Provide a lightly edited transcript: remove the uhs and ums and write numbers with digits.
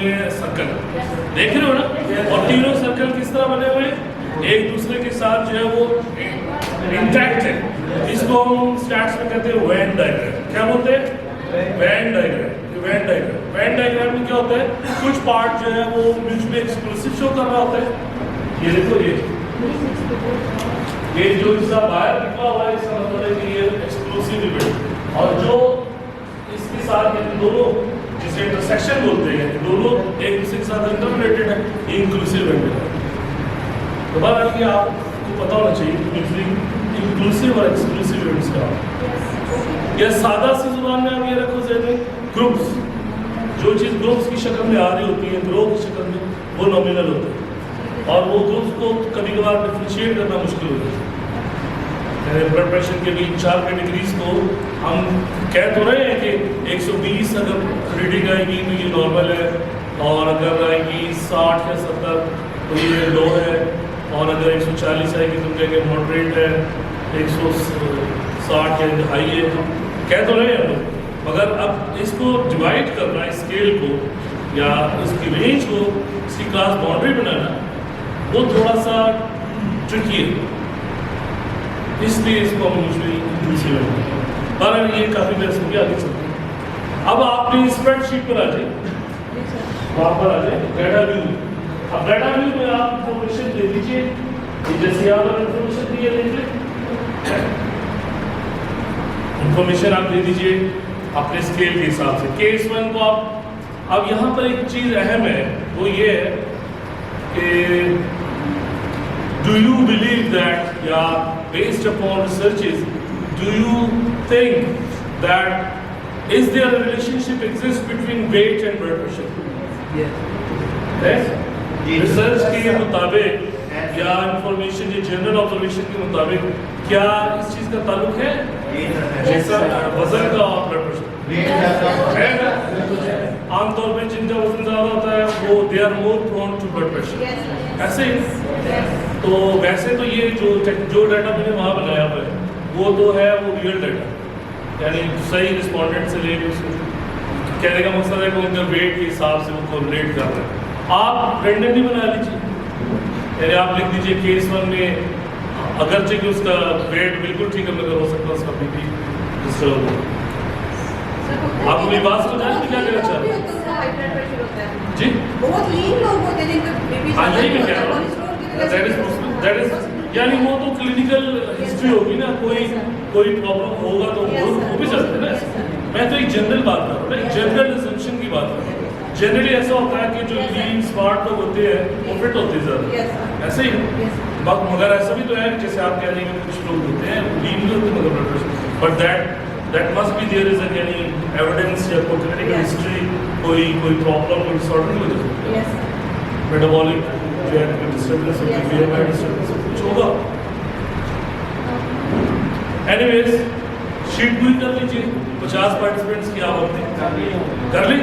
हुए हैं सर्कल, देख रहे हो ना, और तीनों सर्कल किस तरह बने हुए हैं, एक दूसरे के साथ जो है वो इंटैक्ट है। इसको हम स्टैट्स में कहते हैं वेन डायग्राम। क्या बोलते हैं? Venn diagram. Venn diagram, Venn diagram में क्या होता है, कुछ पार्ट जो है वो म्यूचुअली एक्सक्लूसिव शो कर रहा होता है। ये देखो, ये जो हिस्सा बाहर निकला हुआ है इसका मतलब है कि ये एक्सक्लूसिव इवेंट, और जो इसके साथ दोनों जिसे इंटरसेक्शन बोलते हैं, दोनों एक दूसरे के साथ इंटररिलेटेड है, इंक्लूसिव इवेंट है। तो बात ये आपको पता होना चाहिए इंक्लूसिव और एक्सक्लूसिव इवेंट्स का। या सादा सी जुबान में आप ये रखो जैसे ग्रुप्स, जो चीज़ ग्रुप्स की शक्ल में आ रही होती है, ग्रुप की शक्ल में, वो नॉमिनल होता है, और वो ग्रुप्स को कभी कभार डिफरेंशिएट करना मुश्किल हो जाता है। ब्लड प्रेशर के भी 4 कैटेगरीज को हम कह तो रहे हैं कि 120 अगर रीडिंग आएगी तो ये नॉर्मल है, और अगर आएगी 60 या 70 तो ये लो है, और अगर 140 आएगी तो कहेंगे मॉडरेट है, 160 या हाई है, कह तो रहे हैं लोग। मगर अब इसको डिवाइड करना, स्केल को या इसकी रेंज को, इसकी क्लास बाउंड्री बनाना, वो थोड़ा सा ट्रिकी है, इसलिए इसको हम यूजुअली इंक्लूसिव है। पर ये काफ़ी बहस होगी, आगे चलते हैं। अब आपने स्प्रेडशीट पर आ जाए, वहाँ पर आ जाए डाटा व्यू। अब डाटा व्यू में आप इंफॉर्मेशन दे दीजिए, जैसे यहाँ पर इंफॉर्मेशन दी है, लीजिए इंफॉर्मेशन आप दे दीजिए अपने स्केल के हिसाब से। केस 1 को आप, अब यहाँ पर एक चीज़ अहम है, वो ये है कि डू यू बिलीव दैट, या based upon researches, do you think that is there a relationship exist between weight and blood pressure? Research के मुताबिक या इंफॉर्मेशन या जनरल ऑब्जर्वेशन के मुताबिक क्या इस चीज़ का ताल्लुक है, जैसा वजन का और ब्लड प्रेशर है ना? आमतौर पे जिनका वजन ज़्यादा होता है वो they are more prone to blood pressure, ऐसे ही। तो वैसे तो ये जो डाटा मैंने वहाँ बनाया हुआ है वो तो है वो रियल डाटा, यानी सही रिस्पॉन्डेंट से ले, कहने का मकसद है कि उनका वेट के हिसाब से वो कोरिलेट कर रहे हैं। आप रेंडमली बना लीजिए, यानी आप लिख दीजिए केस 1 में अगरचे कि उसका वेट बिल्कुल ठीक है, मगर हो सकता है उसका बीपी डिस्टर्ब हो। आप मेरी बात को जान क्या कहना चाह रहे हैं जी? बहुत लीन लोग होते हैं जिनका बीपी, हाँ यही मैं कह रहा हूँ, दैट इज यानी वो तो क्लिनिकल हिस्ट्री होगी ना, कोई प्रॉब्लम होगा तो वो भी चलते हैं ना। मैं तो एक जनरल बात कर रहा हूँ ना, एक जनरल एजम्पशन की बात कर रहा हूँ। जनरली ऐसा होता है कि जो लीन स्मार्ट लोग होते हैं वो फिट होते हैं ज़्यादा, ऐसे ही। मगर ऐसा भी तो है जैसे आप कह रहे हैं कि कुछ लोग होते हैं लीन भी होते हैं मगर blood pressure, but that must be there is यानी एविडेंस या कोई क्लिनिकल हिस्ट्री, कोई प्रॉब्लम, कोई डिसऑर्डर नहीं हो सकती है, मेटाबॉलिक जो है कोई डिस्टर्बेंस होती है, मेटाबॉलिक डिस्टर्बेंस कुछ होगा। एनीवेज शीट पूरी कर लीजिए, 50 पार्टिसिपेंट्स की आप अपने कर ली।